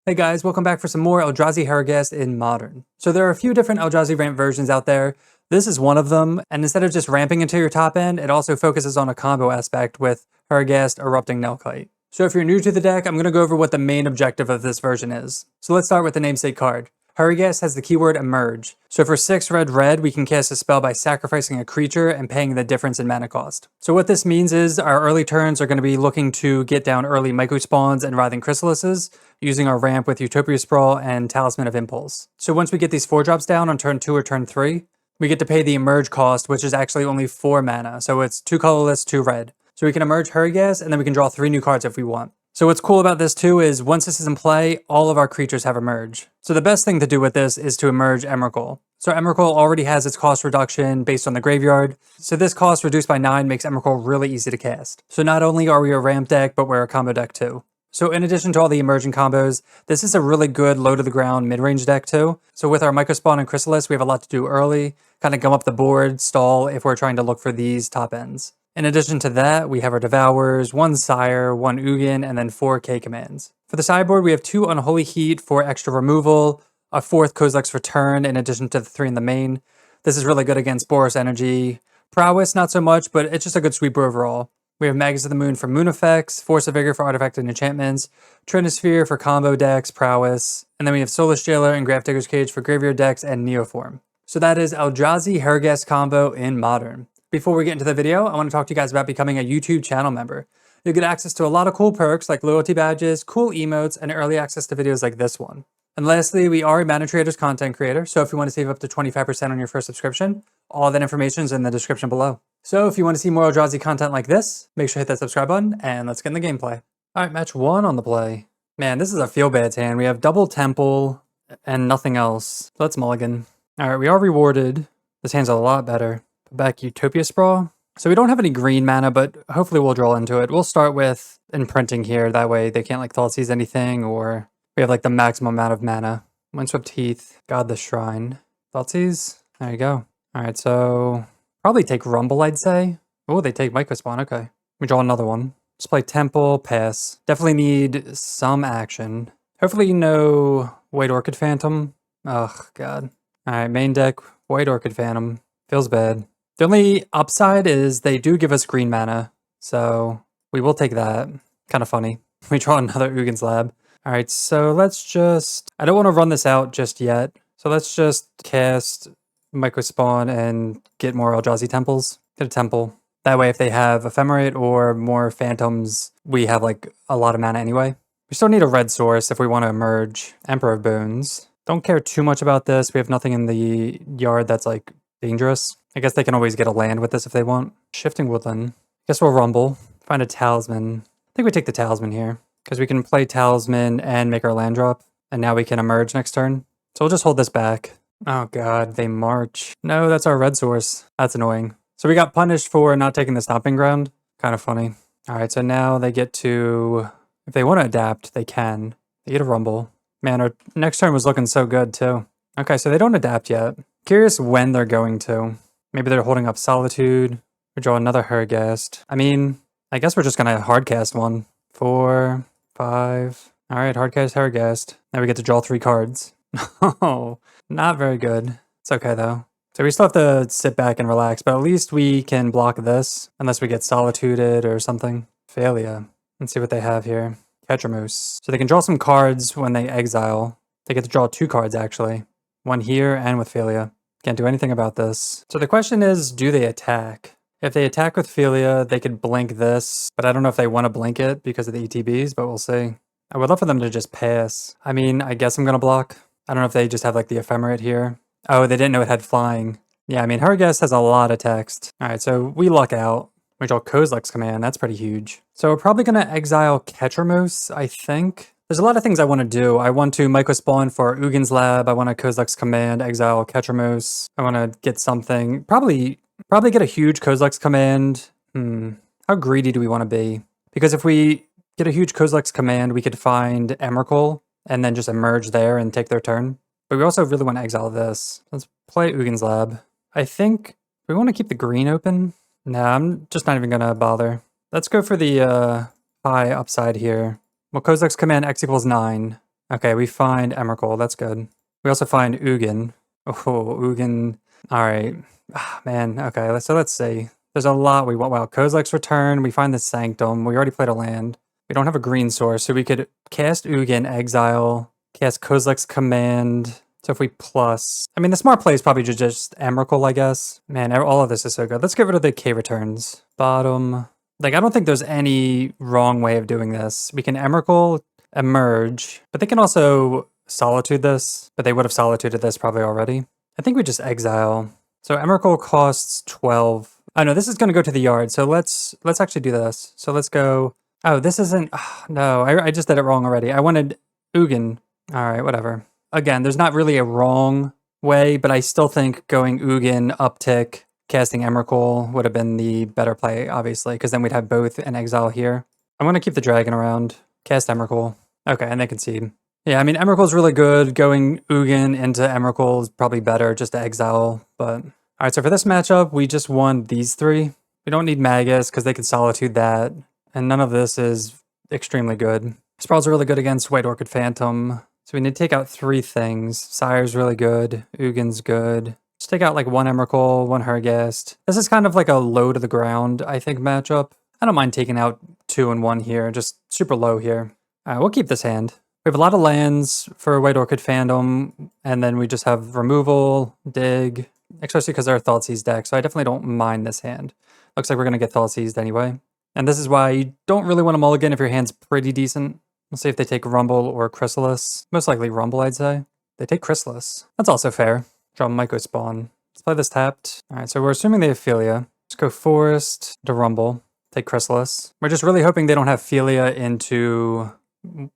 Hey guys, welcome back for some more Eldrazi Herigast in Modern. So there are a few different Eldrazi Ramp versions out there. This is one of them, and instead of just ramping into your top end, it also focuses on a combo aspect with Herigast, Erupting Nullkite. So if you're new to the deck, I'm going to go over what the main objective of this version is. So let's start with the namesake card. Herigast has the keyword Emerge. So for 6 red, we can cast a spell by sacrificing a creature and paying the difference in mana cost. So what this means is our early turns are going to be looking to get down early Mycospawns and Writhing Chrysalises, using our ramp with Utopia Sprawl and Talisman of Impulse. So once we get these 4-drops down on turn 2 or turn 3, we get to pay the Emerge cost, which is actually only 4 mana. So it's 2 colorless, 2 red. So we can Emerge Herigast, and then we can draw 3 new cards if we want. So what's cool about this too is once this is in play, all of our creatures have Emerge. So the best thing to do with this is to Emerge Emrakul. So Emrakul already has its cost reduction based on the graveyard. So this cost reduced by 9 makes Emrakul really easy to cast. So not only are we a ramp deck, but we're a combo deck too. So in addition to all the emerging combos, this is a really good low to the ground mid-range deck too. So with our Mycospawn and Chrysalis, we have a lot to do early, kind of gum up the board, stall if we're trying to look for these top ends. In addition to that, we have our Devours, 1 Sire, 1 Ugin, and then 4 K commands. For the sideboard, we have 2 Unholy Heat for extra removal, a 4th Kozilek's Return in addition to the 3 in the main. This is really good against Boros Energy. Prowess, not so much, but it's just a good sweeper overall. We have Magus of the Moon for moon effects, Force of Vigor for artifact and enchantments, Trinisphere for combo decks, Prowess, and then we have Soulless Jailer and Grafdigger's Cage for graveyard decks and Neoform. So that is Eldrazi Herigast combo in Modern. Before we get into the video, I want to talk to you guys about becoming a YouTube channel member. You'll get access to a lot of cool perks like loyalty badges, cool emotes, and early access to videos like this one. And lastly, we are a Mana Traders content creator, so if you want to save up to 25% on your first subscription, all that information is in the description below. So if you want to see more Eldrazi content like this, make sure to hit that subscribe button, and let's get in the gameplay. Alright, match 1 on the play. Man, this is a feel-bad hand. We have double Temple and nothing else. Let's mulligan. Alright, we are rewarded. This hand's a lot better. Put back Utopia Sprawl. So we don't have any green mana, but hopefully we'll draw into it. We'll start with imprinting here. That way they can't like Thoughtseize anything, or we have like the maximum amount of mana. Windswept Heath, God the Shrine. Thoughtseize? There you go. Alright, so probably take Rumble, I'd say. Oh, they take Mycospawn, okay. We draw another one. Just play Temple, pass. Definitely need some action. Hopefully no White Orchid Phantom. Ugh, God. Alright, main deck, White Orchid Phantom. Feels bad. The only upside is they do give us green mana, so we will take that. Kind of funny. We draw another Ugin's Lab. Alright, so let's just... I don't want to run this out just yet, so let's just cast Mycospawn and get more Eldrazi Temples. Get a Temple. That way if they have Ephemerate or more Phantoms, we have like a lot of mana anyway. We still need a red source if we want to emerge. Emperor of Bones. Don't care too much about this. We have nothing in the yard that's like dangerous. I guess they can always get a land with this if they want. Shifting Woodland. Guess we'll Rumble. Find a Talisman. I think we take the Talisman here, because we can play Talisman and make our land drop, and now we can emerge next turn. So we'll just hold this back. Oh god, they march. No, that's our red source. That's annoying. So we got punished for not taking the Stomping Ground. Kind of funny. Alright, so now they get to... If they want to adapt, they can. They get a Rumble. Man, our next turn was looking so good too. Okay, so they don't adapt yet. Curious when they're going to. Maybe they're holding up Solitude. We draw another Herigast. I mean, I guess we're just going to hardcast one. 4, 5. Alright, hardcast Herigast. Now we get to draw 3 cards. Oh, not very good. It's okay though. So we still have to sit back and relax, but at least we can block this. Unless we get Solituded or something. Failure. Let's see what they have here. Ketchermoose. So they can draw some cards when they exile. They get to draw 2 cards actually. One here and with Failure. Can't do anything about this. So the question is, do they attack? If they attack with Philia, they could blink this, but I don't know if they want to blink it because of the ETBs, but we'll see. I would love for them to just pass. I mean, I guess I'm going to block. I don't know if they just have like the Ephemerate here. Oh, they didn't know it had flying. Yeah, I mean, Herigast has a lot of text. Alright, so we luck out. We draw Kozilek's Command, that's pretty huge. So we're probably going to exile Ketchermoose, I think. There's a lot of things I want to do. I want to Mycospawn for Ugin's Lab. I want to Kozilek's Command, exile Ketchermoose. I want to get something. Probably get a huge Kozilek's Command. How greedy do we want to be? Because if we get a huge Kozilek's Command, we could find Emrakul and then just emerge there and take their turn. But we also really want to exile this. Let's play Ugin's Lab. I think we want to keep the green open. Nah, I'm just not even going to bother. Let's go for the high upside here. Well, Kozilek's Command X equals 9. Okay, we find Emrakul. That's good. We also find Ugin. Oh, Ugin. All right. Ah, man, okay, so let's see. There's a lot we want. Wow, Kozilek's Return. We find the Sanctum. We already played a land. We don't have a green source, so we could cast Ugin, exile, cast Kozilek's Command. So if we plus... I mean, the smart play is probably just Emrakul, I guess. Man, all of this is so good. Let's get rid of the K returns. Bottom. Like, I don't think there's any wrong way of doing this. We can Emrakul, emerge, but they can also Solitude this, but they would have Solituded this probably already. I think we just exile. So Emrakul costs 12. Oh no, this is going to go to the yard. So let's actually do this. So let's go. Oh, this isn't. Oh, no, I just did it wrong already. I wanted Ugin. All right, whatever. Again, there's not really a wrong way, but I still think going Ugin, uptick, casting Emrakul would have been the better play, obviously, because then we'd have both in exile here. I'm going to keep the dragon around. Cast Emrakul. Okay, and they concede. Yeah, I mean, Emrakul's really good. Going Ugin into Emrakul is probably better just to exile, but... Alright, so for this matchup, we just won these three. We don't need Magus, because they could Solitude that, and none of this is extremely good. Sprawl's really good against White Orchid Phantom, so we need to take out 3 things. Sire's really good, Ugin's good. Just take out like 1 Emrakul, 1 Herigast. This is kind of like a low to the ground, I think, matchup. I don't mind taking out 2 and 1 here, just super low here. Alright, we'll keep this hand. We have a lot of lands for White Orchid Phantom, and then we just have removal, dig, especially because they're a Thoughtseize deck, so I definitely don't mind this hand. Looks like we're going to get Thoughtseized anyway. And this is why you don't really want to mulligan if your hand's pretty decent. We'll see if they take Rumble or Chrysalis. Most likely Rumble, I'd say. They take Chrysalis. That's also fair. Draw Mycospawn. Let's play this tapped. Alright, so we're assuming they have Philia. Let's go Forest to Rumble. Take Chrysalis. We're just really hoping they don't have Philia into...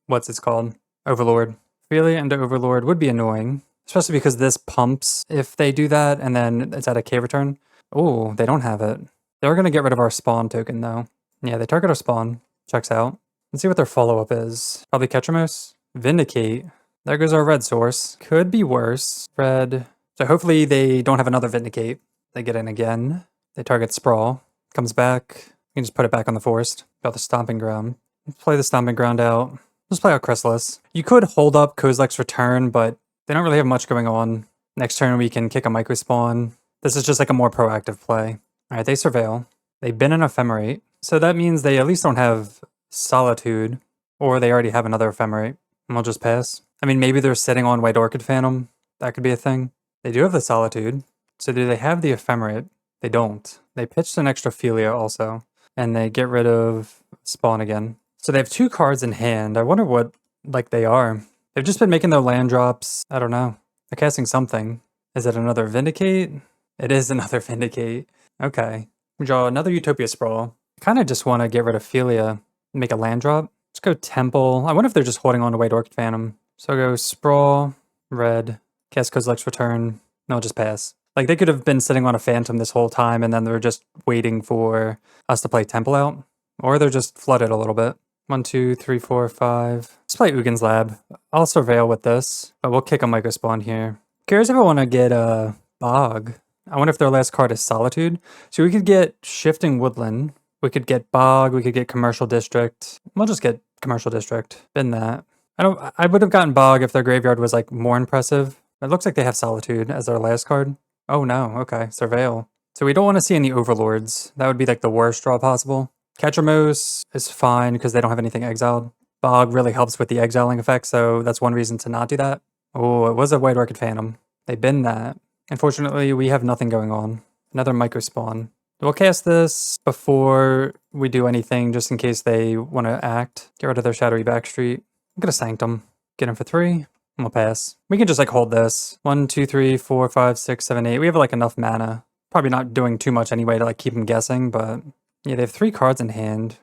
what's it called? Overlord. Philia into Overlord would be annoying. Especially because this pumps if they do that, and then it's at a K return. Oh, they don't have it. They're going to get rid of our spawn token, though. Yeah, they target our spawn. Checks out. Let's see what their follow-up is. Probably Ketramos. Vindicate. There goes our red source. Could be worse. Red. So hopefully they don't have another Vindicate. They get in again. They target Sprawl. Comes back. You can just put it back on the forest. Got the Stomping Ground. Let's play the Stomping Ground out. Let's play out Chrysalis. You could hold up Kozilek's Return, but they don't really have much going on. Next turn we can kick a Mycospawn. This is just like a more proactive play. Alright, they Surveil. They bin an Ephemerate. So that means they at least don't have Solitude, or they already have another Ephemerate. And we'll just pass. I mean, maybe they're sitting on White Orchid Phantom. That could be a thing. They do have the Solitude. So do they have the Ephemerate? They don't. They pitched an extra Philia also. And they get rid of Spawn again. So they have 2 cards in hand. I wonder what, like, they are. They've just been making their land drops. I don't know. They're casting something. Is it another Vindicate? It is another Vindicate. Okay. We draw another Utopia Sprawl. I kind of just want to get rid of Philia and make a land drop. Let's go Temple. I wonder if they're just holding on to White Orchid Phantom. So I'll go Sprawl, red, cast Kozilek's Return. No, just pass. Like, they could have been sitting on a Phantom this whole time, and then they're just waiting for us to play Temple out. Or they're just flooded a little bit. 1, 2, 3, 4, 5. Let's play Ugin's Lab. I'll Surveil with this, but we'll kick a Mycospawn here. Curious if I want to get a Bog. I wonder if their last card is Solitude. So we could get Shifting Woodland. We could get Bog. We could get Commercial District. We'll just get Commercial District. Bin that. I would have gotten Bog if their graveyard was like more impressive. It looks like they have Solitude as their last card. Oh no, okay, Surveil. So we don't want to see any Overlords. That would be like the worst draw possible. Ketramos is fine because they don't have anything exiled. Bog really helps with the exiling effect, so that's one reason to not do that. Oh, it was a White Orchid Phantom. They bin that. Unfortunately, we have nothing going on. Another Mycospawn. We'll cast this before we do anything, just in case they want to act. Get rid of their Shadowy Backstreet. I'm gonna Sanctum. Get him for 3, and we'll pass. We can just like hold this. 1, 2, 3, 4, 5, 6, 7, 8. We have like enough mana. Probably not doing too much anyway to like keep them guessing, but yeah, they have 3 cards in hand.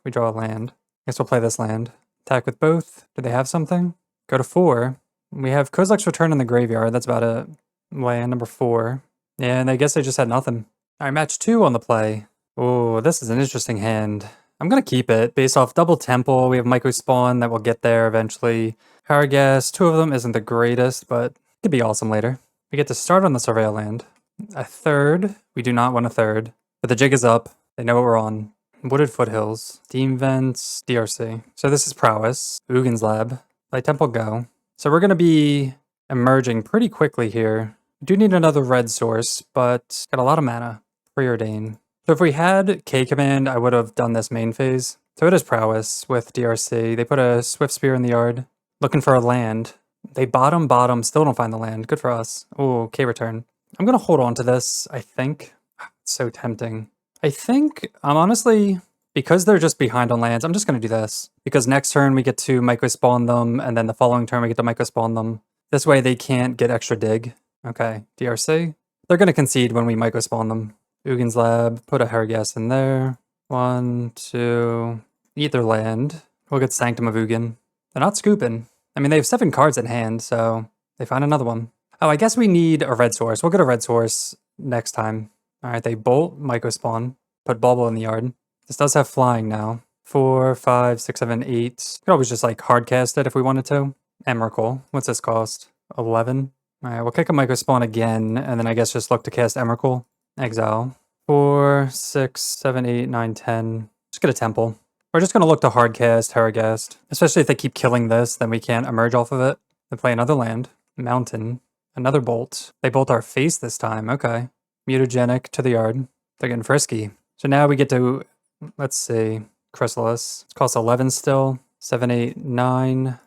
We draw a land. Guess we'll play this land. Attack with both. Do they have something? Go to 4. We have Kozilek's Return in the graveyard. That's about it. Land number 4. Yeah, and I guess they just had nothing. Alright, match 2 on the play. Oh, this is an interesting hand. I'm gonna keep it. Based off double Temple, we have Mycospawn that will get there eventually. Herigast, 2 of them isn't the greatest, but it could be awesome later. We get to start on the Surveil land. A 3rd. We do not want a 3rd. But the jig is up. They know what we're on. Wooded Foothills. Steam Vents. DRC. So this is Prowess. Ugin's Lab. Light Temple, go. So we're going to be emerging pretty quickly here. We do need another red source, but got a lot of mana. Preordain. So if we had K Command, I would have done this main phase. So it is Prowess with DRC. They put a Swift Spear in the yard. Looking for a land. They bottom, still don't find the land. Good for us. Oh, K return. I'm going to hold on to this, I think. It's so tempting. I think, I'm honestly, because they're just behind on lands, I'm just going to do this. Because next turn we get to Mycospawn them, and then the following turn we get to Mycospawn them. This way they can't get extra dig. Okay, DRC. They're going to concede when we Mycospawn them. Ugin's Lab, put a Herigast in there. 1, 2, eat their land. We'll get Sanctum of Ugin. They're not scooping. I mean, they have 7 cards in hand, so they find another one. Oh, I guess we need a red source. We'll get a red source next time. All right, they bolt Mycospawn, put Bauble in the yard. This does have flying now. 4, 5, 6, 7, 8. We could always just like hard cast it if we wanted to. Emrakul. What's this cost? 11. All right, we'll kick a Mycospawn again, and then I guess just look to cast Emrakul. Exile. 4, 6, 7, 8, 9, 10. Just get a temple. We're just going to look to hard cast Herigast. Especially if they keep killing this, then we can't emerge off of it. They play another land. Mountain. Another bolt. They bolt our face this time. Okay. Mutagenic to the yard. They're getting frisky. So now we get to, let's see, Chrysalis. It costs 11 still. 7, 8, 9.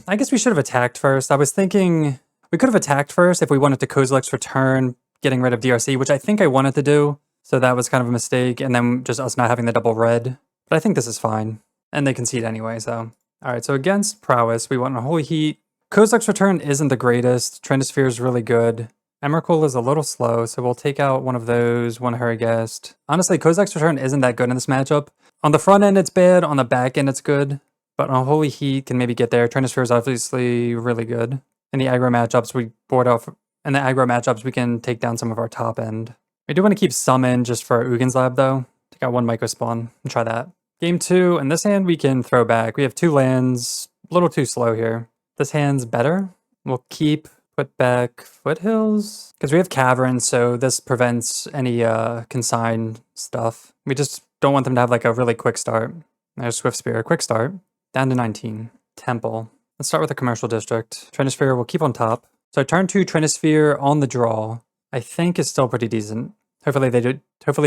I guess we should have attacked first. I was thinking we could have attacked first if we wanted to Kozilek's Return, getting rid of DRC, which I think I wanted to do. So that was kind of a mistake. And then just us not having the double red. But I think this is fine. And they concede anyway, so. Alright, so against Prowess, we want a Holy Heat. Kozilek's Return isn't the greatest. Trinisphere is really good. Emrakul is a little slow, so we'll take out one of those, one Herigast. Honestly, Kozilek's Return isn't that good in this matchup. On the front end, it's bad. On the back end, it's good. But on Holy Heat can maybe get there. Trinisphere is obviously really good. In the aggro matchups, we board off. In the aggro matchups, we can take down some of our top end. I do want to keep Summon just for Ugin's Lab, though. Take out one Mycospawn and try that. Game 2, in this hand, we can throw back. We have 2 lands. A little too slow here. This hand's better. We'll keep, put back Foothills. Because we have Cavern, so this prevents any consigned stuff. We just don't want them to have like a really quick start. There's Swift Spear, quick start. Down to 19. Temple. Let's start with the Commercial District. Trinisphere we'll keep on top. So turn 2 Trinisphere on the draw, I think is still pretty decent. Hopefully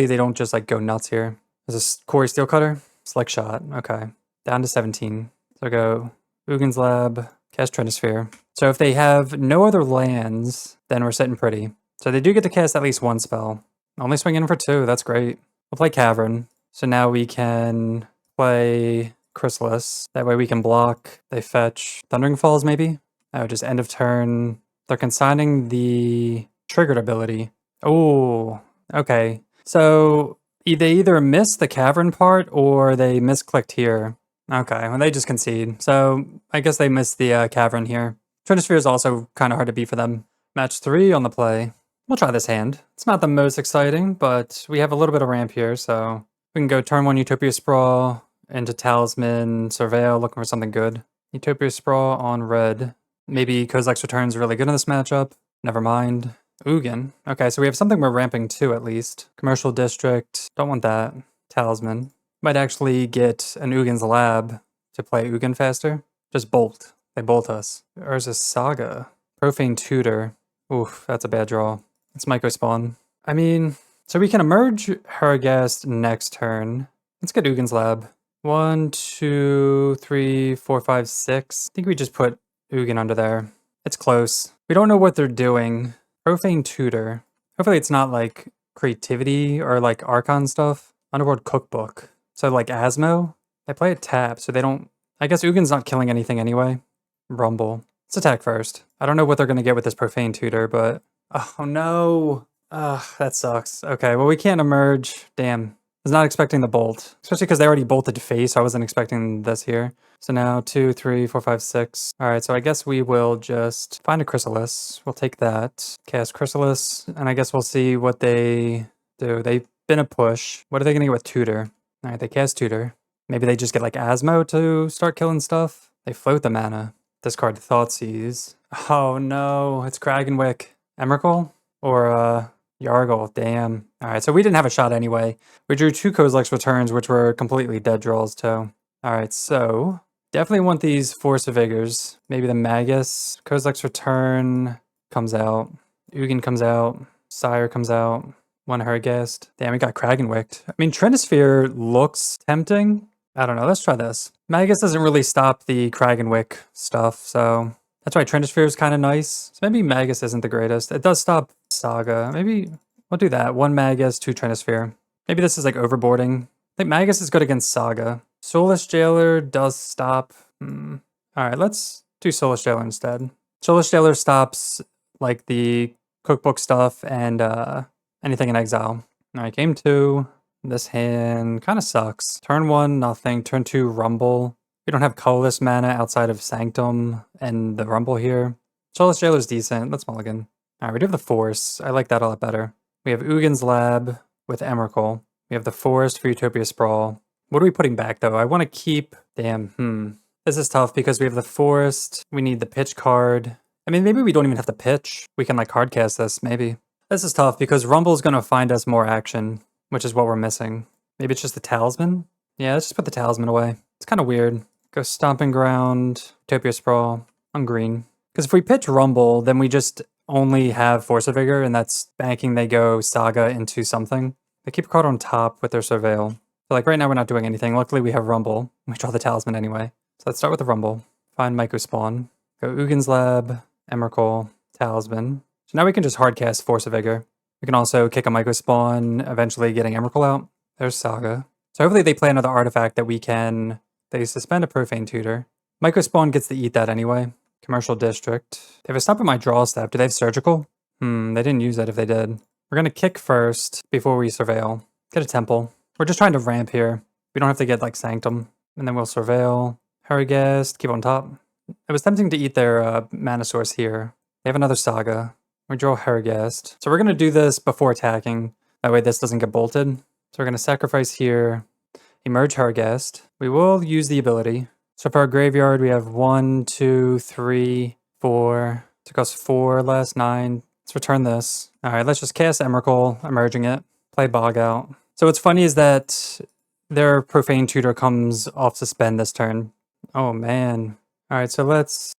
they don't just like go nuts here. There's a Quarry Steelcutter. Select shot. Okay. Down to 17. So go Ugin's Lab, cast Trinisphere. So if they have no other lands, then we're sitting pretty. So they do get to cast at least 1 spell. Only swing in for 2. That's great. We'll play Cavern. So now we can play Chrysalis. That way we can block. They fetch Thundering Falls maybe? Oh, just end of turn. They're consigning the triggered ability. Oh, okay. So they either miss the Cavern part or they misclicked here. Okay, well they just concede. So I guess they missed the Cavern here. Trinisphere is also kind of hard to beat for them. Match 3 on the play. We'll try this hand. It's not the most exciting, but we have a little bit of ramp here, so we can go turn 1 Utopia Sprawl into Talisman, Surveil, looking for something good. Utopia Sprawl on red. Maybe Kozilek's Return is really good in this matchup. Never mind. Ugin. Okay, so we have something we're ramping to at least. Commercial District. Don't want that. Talisman. Might actually get an Ugin's Lab to play Ugin faster. Just bolt. They bolt us. Urza Saga. Profane Tutor. Oof, that's a bad draw. It's Mycospawn. I mean, so we can emerge Herigast next turn. Let's get Ugin's Lab. 1, 2, 3, 4, 5, 6. I think we just put Ugin under there. It's close. We don't know what they're doing. Profane Tutor. Hopefully it's not like creativity or like Archon stuff. Underworld Cookbook. So like Asmo, they play it tap, so they don't... I guess Ugin's not killing anything anyway. Rumble. Let's attack first. I don't know what they're going to get with this Profane Tutor, but... Oh no! That sucks. Okay, well we can't emerge. Damn. I was not expecting the bolt. Especially because they already bolted face, so I wasn't expecting this here. So now 2, 3, 4, 5, 6. Alright, so I guess we will just find a Chrysalis. We'll take that. Cast Chrysalis, and I guess we'll see what they do. They've been a push. What are they going to get with Tutor? Alright, they cast Tutor. Maybe they just get like Asmo to start killing stuff. They float the mana. Discard Thoughtseize. Oh no, it's Cragganwick. Emrakul? Or Yargle, damn. Alright, so we didn't have a shot anyway. We drew 2 Kozilek's Returns, which were completely dead draws too. Alright, so Definitely want these Force of Vigors. Maybe the Magus. Kozilek's Return comes out. Ugin comes out. Sire comes out. One Herigast. Damn, we got Cragganwick. I mean, Trinisphere looks tempting. I don't know. Let's try this. Magus doesn't really stop the Cragganwick stuff, so that's why Trinisphere is kind of nice. So maybe Magus isn't the greatest. It does stop Saga. Maybe we'll do that. 1 Magus, 2 Trinisphere. Maybe this is like overboarding. I think Magus is good against Saga. Soulless Jailer does stop. Alright, let's do Soulless Jailer instead. Soulless Jailer stops like the cookbook stuff and anything in exile. Alright, game 2. This hand kind of sucks. Turn 1, nothing. Turn 2, Rumble. We don't have colorless mana outside of Sanctum and the Rumble here. Soulless Jailer's decent. Let's mulligan. Alright, we do have the Force. I like that a lot better. We have Ugin's Lab with Emrakul. We have the Forest for Utopia Sprawl. What are we putting back, though? I want to keep... Damn, This is tough because we have the Forest. We need the Pitch card. I mean, maybe we don't even have to pitch. We can, like, hardcast this, maybe. This is tough because Rumble's going to find us more action, which is what we're missing. Maybe it's just the Talisman? Yeah, let's just put the Talisman away. It's kind of weird. Go Stomping Ground, Utopia Sprawl, on green. Because if we pitch Rumble, then we just only have Force of Vigor, and that's banking they go Saga into something. They keep a card on top with their Surveil. So like right now we're not doing anything. Luckily we have Rumble. We draw the Talisman anyway. So let's start with the Rumble. Find Mycospawn. Go Ugin's Lab, Emrakul, Talisman. So now we can just hardcast Force of Vigor. We can also kick a Mycospawn, eventually getting Emrakul out. There's Saga. So hopefully they play another artifact that we can... They suspend a Profane Tutor. Mycospawn gets to eat that anyway. Commercial District. They have a stop at my draw step. Do they have Surgical? They didn't use that if they did. We're going to kick first before we Surveil. Get a Temple. We're just trying to ramp here. We don't have to get like Sanctum. And then we'll Surveil. Herigast, keep on top. It was tempting to eat their mana source here. They have another Saga. We draw Herigast. So we're going to do this before attacking. That way this doesn't get bolted. So we're going to sacrifice here. Emerge Herigast. We will use the ability. So for our graveyard, we have 1, 2, 3, 4. Took us 4 last 9. Let's return this. Alright, let's just cast Emrakul, emerging it. Play Bog out. So what's funny is that their Profane Tutor comes off suspend this turn. Oh man. Alright, so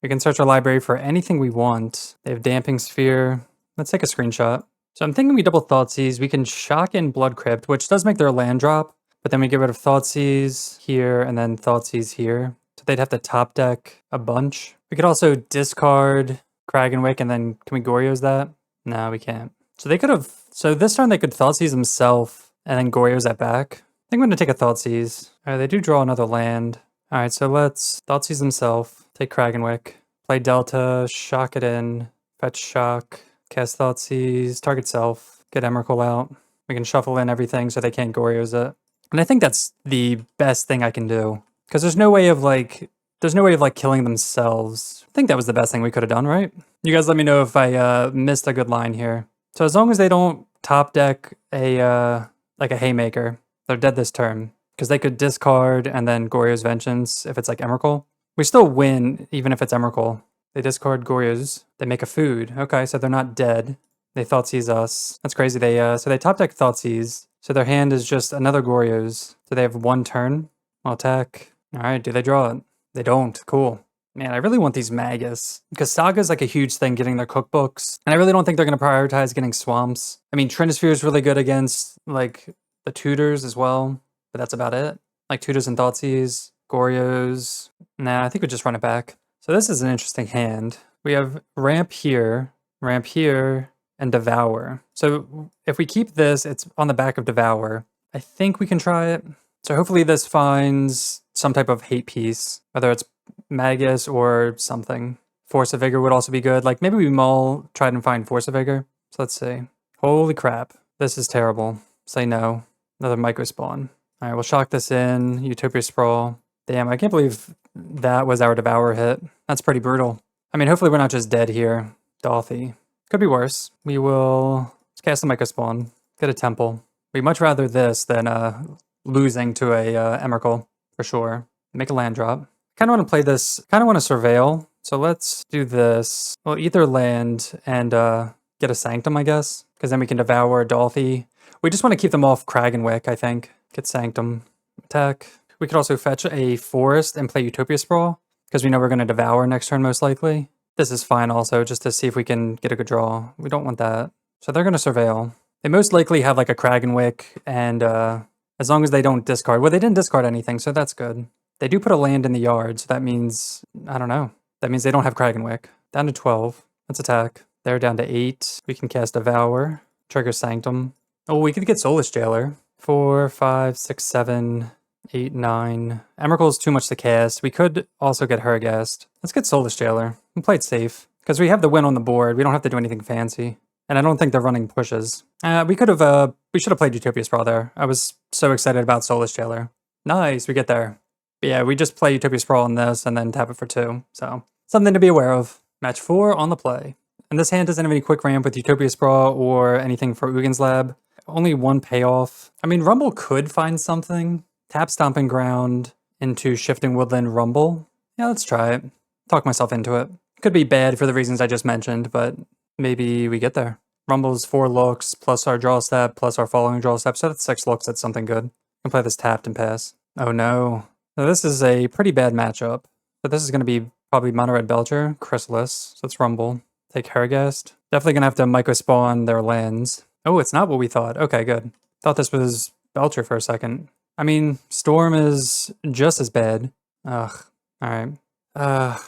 we can search our library for anything we want. They have Damping Sphere. Let's take a screenshot. So I'm thinking we double Thoughtseize. We can shock in Blood Crypt, which does make their land drop. But then we get rid of Thoughtseize here and then Thoughtseize here. So they'd have to top deck a bunch. We could also discard Cragganwick and then can we Goryo's that? No, we can't. So they could have... So this turn they could Thoughtseize himself and then Goryo's that back. I think I'm going to take a Thoughtseize. Alright, they do draw another land. Alright, so let's Thoughtseize himself. Take Cragganwick. Play Delta, shock it in. Fetch shock. Cast Thoughtseize. Target self. Get Emrakul out. We can shuffle in everything so they can't Goryo's it. And I think that's the best thing I can do. Because there's no way of killing themselves. I think that was the best thing we could have done, right? You guys let me know if I missed a good line here. So as long as they don't top deck a Haymaker, they're dead this turn. Because they could discard and then Goryo's Vengeance if it's like Emrakul. We still win even if it's Emrakul. They discard Goryo's. They make a food. Okay, so they're not dead. They Thoughtseize us. That's crazy. So they top deck Thoughtseize. So their hand is just another Goryo's. So they have 1 turn. I'll attack. Alright, do they draw it? They don't. Cool. Man, I really want these Magus. Because Saga's like a huge thing getting their cookbooks. And I really don't think they're going to prioritize getting Swamps. I mean, Trinisphere is really good against like the Tutors as well. But that's about it. Like Tutors and Thoughtseize. Goryo's. Nah, I think we just run it back. So this is an interesting hand. We have Ramp here, and Devour. So if we keep this, it's on the back of Devour. I think we can try it. So hopefully this finds some type of hate piece, whether it's Magus or something. Force of Vigor would also be good. Like maybe we mull, try and find Force of Vigor. So let's see. Holy crap. This is terrible. Say no. Another Mycospawn. All right, we'll shock this in. Utopia Sprawl. Damn, I can't believe that was our Devour hit. That's pretty brutal. I mean, hopefully we're not just dead here. Dolphy. Could be worse. We will cast the Mycospawn. Get a Temple. We'd much rather this than losing to a Emrakul, for sure. Make a land drop. Kind of want to play this, kind of want to Surveil. So let's do this. We'll either land and get a Sanctum, I guess. Because then we can Devour Dolphy. We just want to keep them off Cragganwick, I think. Get Sanctum. Attack. We could also fetch a forest and play Utopia Sprawl, because we know we're going to devour next turn most likely. This is fine also, just to see if we can get a good draw. We don't want that. So they're going to surveil. They most likely have like a Cragganwick, and as long as they don't discard. Well, they didn't discard anything, so that's good. They do put a land in the yard, so that means, I don't know. That means they don't have Cragganwick. Down to 12. Let's attack. They're down to 8. We can cast Devour. Trigger Sanctum. Oh, we could get Soulless Jailer. 4, 5, 6, 7, 8, 9. Emrakul is too much to cast. We could also get Herigast. Let's get Soulless Jailer. We'll play it safe. Because we have the win on the board. We don't have to do anything fancy. And I don't think they're running pushes. We should have played Utopia Sprawl there. I was so excited about Soulless Jailer. Nice, we get there. But yeah, we just play Utopia Sprawl on this and then tap it for 2. So, something to be aware of. Match 4 on the play. And this hand doesn't have any quick ramp with Utopia Sprawl or anything for Ugin's Lab. Only 1 payoff. I mean, Rumble could find something. Tap Stomping Ground into Shifting Woodland Rumble. Yeah, let's try it. Talk myself into it. Could be bad for the reasons I just mentioned, but maybe we get there. Rumble's 4 looks, plus our draw step, plus our following draw step, so that's 6 looks at something good. We can play this tapped and pass. Oh no. So this is a pretty bad matchup. But this is going to be probably Mono Red Belcher, Chrysalis, so let's Rumble. Take Herigast. Definitely going to have to Mycospawn their lands. Oh, it's not what we thought. Okay, good. Thought this was Belcher for a second. I mean, Storm is just as bad. Ugh. Alright.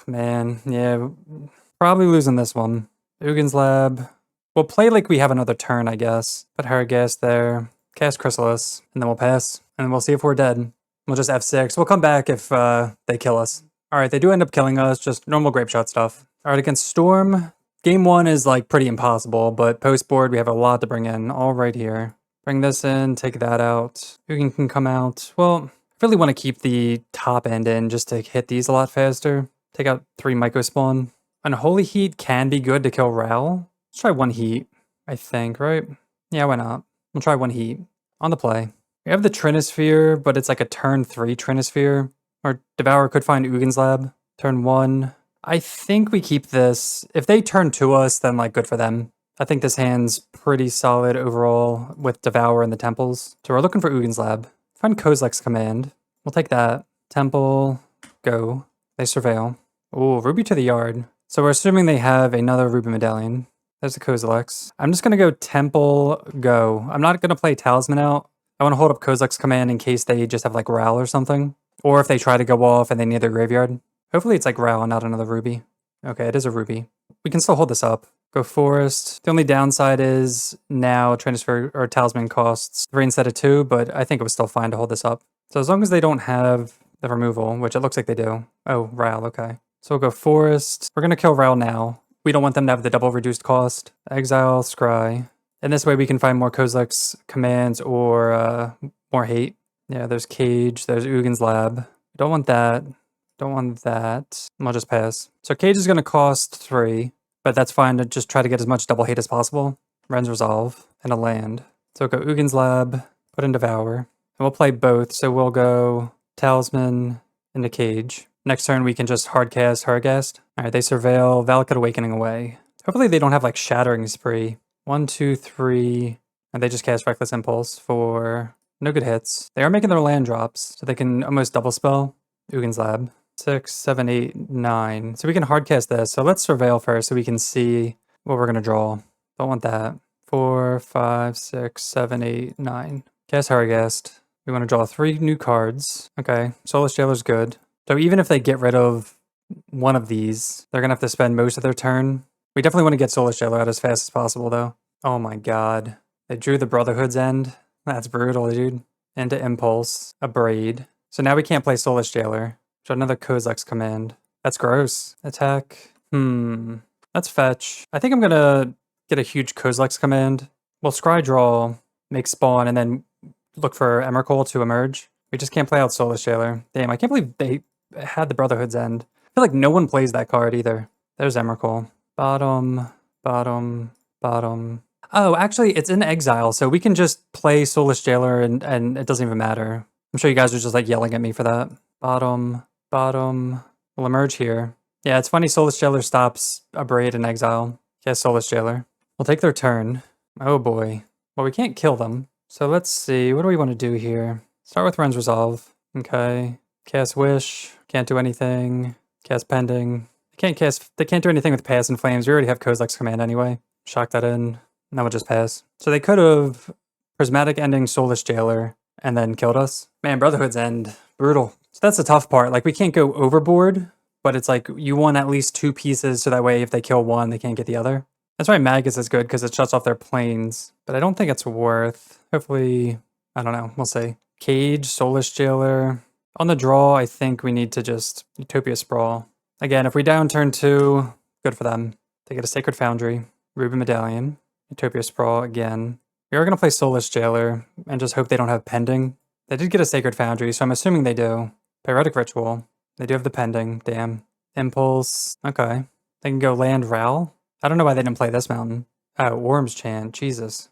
Man. Yeah. Probably losing this one. Ugin's Lab. We'll play like we have another turn, I guess. Put Herigast there. Cast Chrysalis. And then we'll pass. And then we'll see if we're dead. We'll just F6. We'll come back if they kill us. Alright, they do end up killing us. Just normal Grape Shot stuff. Alright, against Storm. Game 1 is like pretty impossible, but post board we have a lot to bring in. All right here. Bring this in, take that out. Ugin can come out. Well, I really want to keep the top end in just to hit these a lot faster. Take out 3 Mycospawn. Unholy Heat can be good to kill Ral. Let's try 1 Heat, I think, right? Yeah, why not? We'll try 1 Heat. On the play. We have the Trinisphere, but it's like a turn 3 Trinisphere. Or Devour could find Ugin's Lab. Turn 1. I think we keep this. If they turn to us, then like good for them. I think this hand's pretty solid overall with Devour and the Temples. So we're looking for Ugin's Lab. Find Kozilek's Command. We'll take that. Temple, go. They surveil. Oh, Ruby to the yard. So we're assuming they have another Ruby Medallion. There's the Kozilek's. I'm just going to go Temple, go. I'm not going to play Talisman out. I want to hold up Kozilek's Command in case they just have like Ral or something. Or if they try to go off and they need their graveyard. Hopefully it's like Ral and not another Ruby. Okay, it is a Ruby. We can still hold this up. Go Forest. The only downside is now Transfer or Talisman costs 3 instead of 2, but I think it was still fine to hold this up. So as long as they don't have the removal, which it looks like they do. Oh, Ral, okay. So we'll go Forest. We're going to kill Ral now. We don't want them to have the double reduced cost. Exile, Scry. And this way we can find more Kozilek's commands or more hate. Yeah, there's Cage, there's Ugin's Lab. Don't want that. Don't want that. I'll just pass. So Cage is going to cost 3, but that's fine to just try to get as much double hate as possible. Ren's Resolve and a land. So we'll go Ugin's Lab, put in Devour. And we'll play both, so we'll go Talisman into Cage. Next turn we can just hardcast Herigast. Alright, they surveil Valakut Awakening away. Hopefully they don't have like Shattering Spree. 1, 2, 3, and they just cast Reckless Impulse for no good hits. They are making their land drops, so they can almost double spell Ugin's Lab. 6, 7, 8, 9. So we can hardcast this. So let's surveil first so we can see what we're going to draw. Don't want that. 4, 5, 6, 7, 8, 9. Cast Herigast. We want to draw 3 new cards. Okay, Soulless Jailer's good. So even if they get rid of one of these, they're going to have to spend most of their turn. We definitely want to get Soulless Jailer out as fast as possible, though. Oh my god. They drew the Brotherhood's End. That's brutal, dude. Into Impulse. A Braid. So now we can't play Soulless Jailer. Draw another Kozilek's Command. That's gross. Attack. Let's fetch. I think I'm going to get a huge Kozilek's Command. We'll Scry Draw, make Spawn, and then look for Emrakul to emerge. We just can't play out Soulless Jailer. Damn, I can't believe they had the Brotherhood's End. I feel like no one plays that card either. There's Emrakul. Bottom, bottom, bottom. Oh, actually, it's in exile, so we can just play Soulless Jailer and it doesn't even matter. I'm sure you guys are just like yelling at me for that. Bottom, bottom. We'll emerge here. Yeah, it's funny Soulless Jailer stops a Braid in exile. Yes, Soulless Jailer. We'll take their turn. Oh boy. Well, we can't kill them. So let's see. What do we want to do here? Start with Ren's Resolve. Okay. Cast Wish. Can't do anything. Cast Pending. They can't do anything with Pass and Flames. We already have Kozilek's Command anyway. Shock that in. And then we'll just pass. So they could have Prismatic Ending Soulless Jailer and then killed us. Man, Brotherhood's End. Brutal. So that's the tough part. Like, we can't go overboard, but it's like you want at least 2 pieces so that way if they kill one, they can't get the other. That's why Magus is good, because it shuts off their planes. But I don't think it's worth. Hopefully, I don't know. We'll see. Cage, Soulless Jailer. On the draw, I think we need to just Utopia Sprawl. Again, if we down turn 2, good for them. They get a Sacred Foundry, Ruby Medallion, Utopia Sprawl again. We are going to play Soulless Jailer and just hope they don't have Pending. They did get a Sacred Foundry, so I'm assuming they do. Pyretic Ritual. They do have the Pending. Damn. Impulse. Okay. They can go Land Ral. I don't know why they didn't play this mountain. Oh, Worm's Chant. Jesus.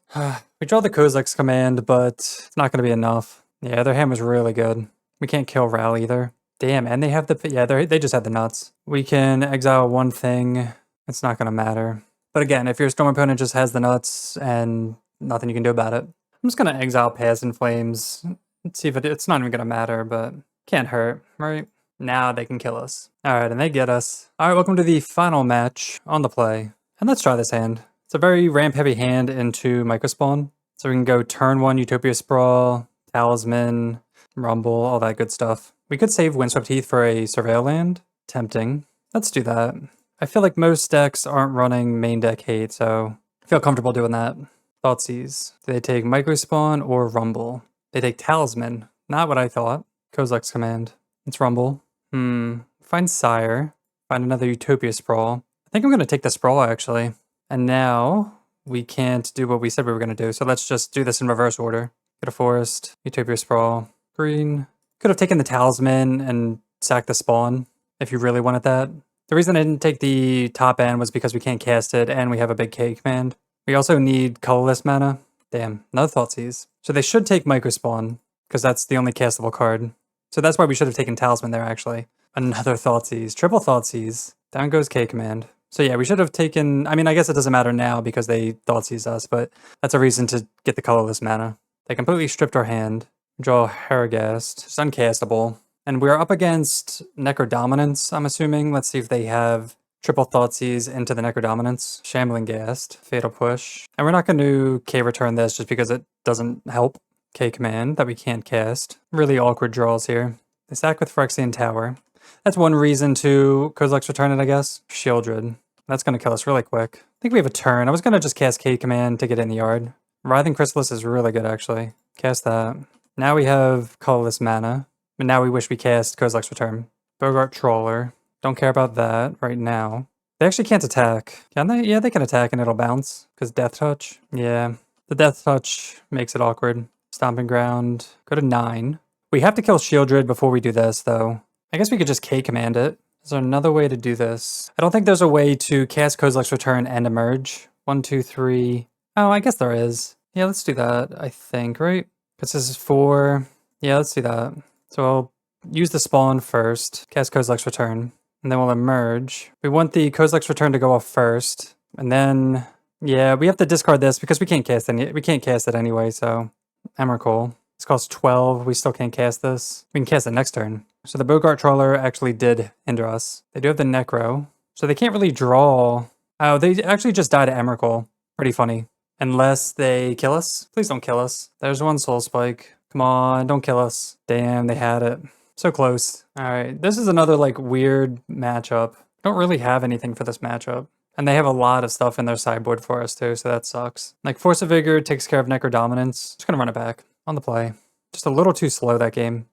We draw the Kozilek's Command, but it's not going to be enough. Yeah, their hand was really good. We can't kill Ral either. Damn, and they have the... Yeah, they just have the nuts. We can exile one thing. It's not going to matter. But again, if your Storm opponent just has the nuts and nothing you can do about it, I'm just going to exile Pass and Flames. Let's see if it's not even going to matter, but can't hurt, right? Now they can kill us. All right, and they get us. All right, welcome to the final match on the play. And let's try this hand. It's a very ramp-heavy hand into Mycospawn. So we can go turn 1 Utopia Sprawl, Talisman, Rumble, all that good stuff. We could save Windswept Heath for a Surveil land. Tempting. Let's do that. I feel like most decks aren't running main deck hate, so I feel comfortable doing that. Thoughtseize. Do they take Mycospawn or Rumble? They take Talisman. Not what I thought. Kozilek's Command. It's Rumble. Find Sire. Find another Utopia Sprawl. I think I'm going to take the Sprawl, actually. And now we can't do what we said we were going to do, so let's just do this in reverse order. Get a Forest. Utopia Sprawl. Green. Could have taken the Talisman and sacked the Spawn, if you really wanted that. The reason I didn't take the top end was because we can't cast it, and we have a big K command. We also need colorless mana. Damn, another Thoughtseize. So they should take Mycospawn, because that's the only castable card. So that's why we should have taken Talisman there, actually. Another Thoughtseize. Triple Thoughtseize. Down goes K command. So yeah, we should have taken... I mean, I guess it doesn't matter now because they Thoughtseize us, but that's a reason to get the colorless mana. They completely stripped our hand. Draw Herigast. It's uncastable. And we're up against Necrodominance, I'm assuming. Let's see if they have triple Thoughtseize into the Necrodominance. Shambling Ghast. Fatal Push. And we're not going to K-return this just because it doesn't help. K-command that we can't cast. Really awkward draws here. They sack with Phyrexian Tower. That's one reason to Kozilek's return it, I guess. Shieldred. That's going to kill us really quick. I think we have a turn. I was going to just cast K-command to get in the yard. Writhing Chrysalis is really good, actually. Cast that. Now we have colorless mana. But now we wish we cast Kozilek's Return. Bogart Trawler. Don't care about that right now. They actually can't attack. Can they? Yeah, they can attack and it'll bounce. Because Death Touch. Yeah. The Death Touch makes it awkward. Stomping Ground. Go to 9. We have to kill Shieldred before we do this, though. I guess we could just K-command it. Is there another way to do this? I don't think there's a way to cast Kozilek's Return and emerge. 1, 2, 3. Oh, I guess there is. Yeah, let's do that, I think, right? Because this is 4. Yeah, let's do that. So I'll use the Spawn first, cast Kozilek's Return, and then we'll emerge. We want the Kozilek's Return to go off first, and then, yeah, we have to discard this because we can't cast it anyway, so Emrakul. This costs 12, we still can't cast this. We can cast it next turn. So the Bogart Trawler actually did hinder us. They do have the Necro, so they can't really draw. Oh, they actually just died to Emrakul. Pretty funny. Unless they kill us. Please don't kill us. There's one Soul Spike. Come on, don't kill us. Damn, they had it. So close. Alright, this is another like weird matchup. Don't really have anything for this matchup. And they have a lot of stuff in their sideboard for us too, so that sucks. Like Force of Vigor takes care of Necrodominance. Just gonna run it back. On the play. Just a little too slow that game.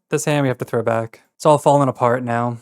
This hand we have to throw back. It's all falling apart now.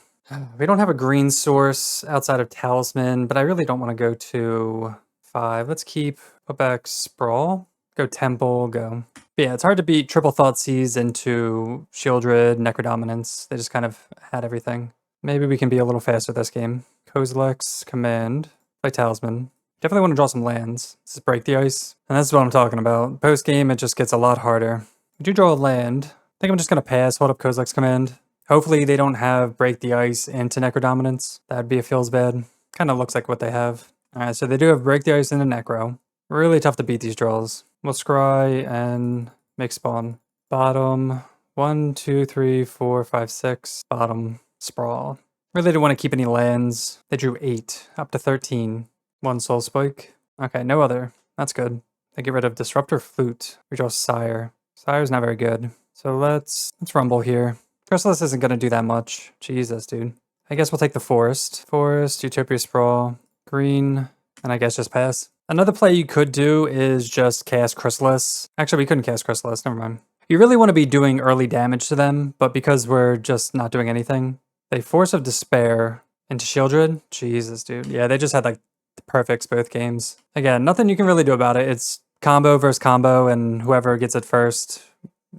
We don't have a green source outside of Talisman, but I really don't want to go to 5. Let's put back Sprawl. Go Temple, go. But yeah, it's hard to beat triple Thoughtseize into Shieldred, Necrodominance. They just kind of had everything. Maybe we can be a little faster this game. Kozilek's Command. Play Talisman. Definitely want to draw some lands. This is Break the Ice. And that's what I'm talking about. Post game, it just gets a lot harder. We do draw a land. I think I'm just going to pass, hold up Kozilek's Command. Hopefully they don't have Break the Ice into Necrodominance. That'd be a feels bad. Kind of looks like what they have. Alright, so they do have Break the Ice into Necro. Really tough to beat these draws. We'll scry and make spawn. Bottom. 1, 2, 3, 4, 5, 6. Bottom. Sprawl. Really didn't want to keep any lands. They drew 8. Up to 13. 1 Soul Spike. Okay, no other. That's good. They get rid of Disruptor Flute. We draw Sire. Sire's not very good. So let's rumble here. Chrysalis isn't going to do that much. Jesus, dude. I guess we'll take the Forest. Forest, Utopia Sprawl, green, and I guess just pass. Another play you could do is just cast Chrysalis. Actually, we couldn't cast Chrysalis. Never mind. You really want to be doing early damage to them, but because we're just not doing anything, they Force of Despair into Shieldred. Jesus, dude. Yeah, they just had like the perfects both games. Again, nothing you can really do about it. It's combo versus combo, and whoever gets it first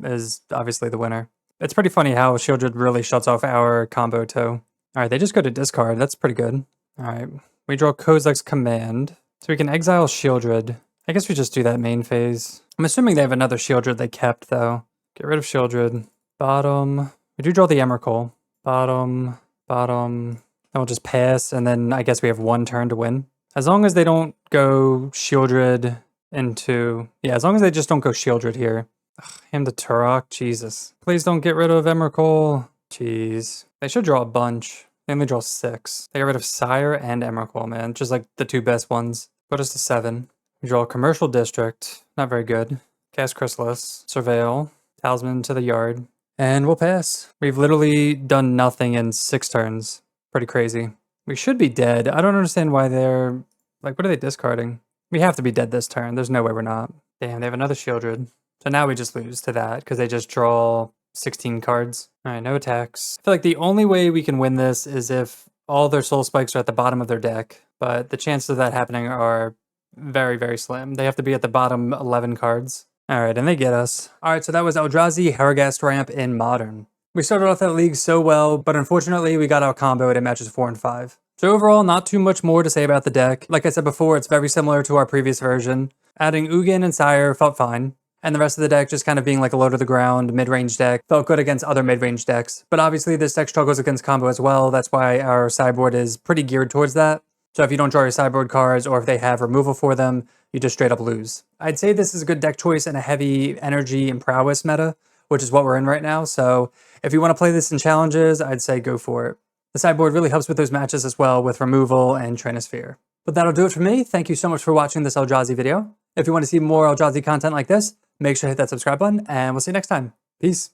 is obviously the winner. It's pretty funny how Shieldred really shuts off our combo too. Alright, they just go to discard. That's pretty good. Alright, we draw Kozilek's Command. So we can exile Shieldred. I guess we just do that main phase. I'm assuming they have another Shieldred they kept though. Get rid of Shieldred. Bottom. We do draw the Emrakul. Bottom. Bottom. Then we'll just pass, and then I guess we have 1 turn to win. As long as they don't go Shieldred into... Yeah, as long as they just don't go Shieldred here. Ugh, him to Turok. Jesus. Please don't get rid of Emrakul. Jeez. They should draw a bunch. They only draw 6. They got rid of Sire and Emrakul, man. Just like the 2 best ones. Put us to 7. We draw a Commercial District. Not very good. Cast Chrysalis. Surveil. Talisman to the yard. And we'll pass. We've literally done nothing in 6 turns. Pretty crazy. We should be dead. I don't understand why they're... Like, what are they discarding? We have to be dead this turn. There's no way we're not. Damn, they have another Shieldred. So now we just lose to that, because they just draw 16 cards. Alright, no attacks. I feel like the only way we can win this is if all their Soul Spikes are at the bottom of their deck. But the chances of that happening are very, very slim. They have to be at the bottom 11 cards. Alright, and they get us. Alright, so that was Eldrazi Herigast Ramp in Modern. We started off that league so well, but unfortunately we got out comboed at matches 4 and 5. So overall, not too much more to say about the deck. Like I said before, it's very similar to our previous version. Adding Ugin and Sire felt fine, and the rest of the deck just kind of being like a low to the ground mid-range deck felt good against other mid-range decks. But obviously this deck struggles against combo as well. That's why our sideboard is pretty geared towards that. So if you don't draw your sideboard cards, or if they have removal for them, you just straight up lose. I'd say this is a good deck choice in a heavy energy and prowess meta, which is what we're in right now. So if you want to play this in challenges, I'd say go for it. The sideboard really helps with those matches as well with removal and Trinisphere. But that'll do it for me. Thank you so much for watching this Eldrazi video. If you want to see more Eldrazi content like this, make sure to hit that subscribe button, and we'll see you next time. Peace.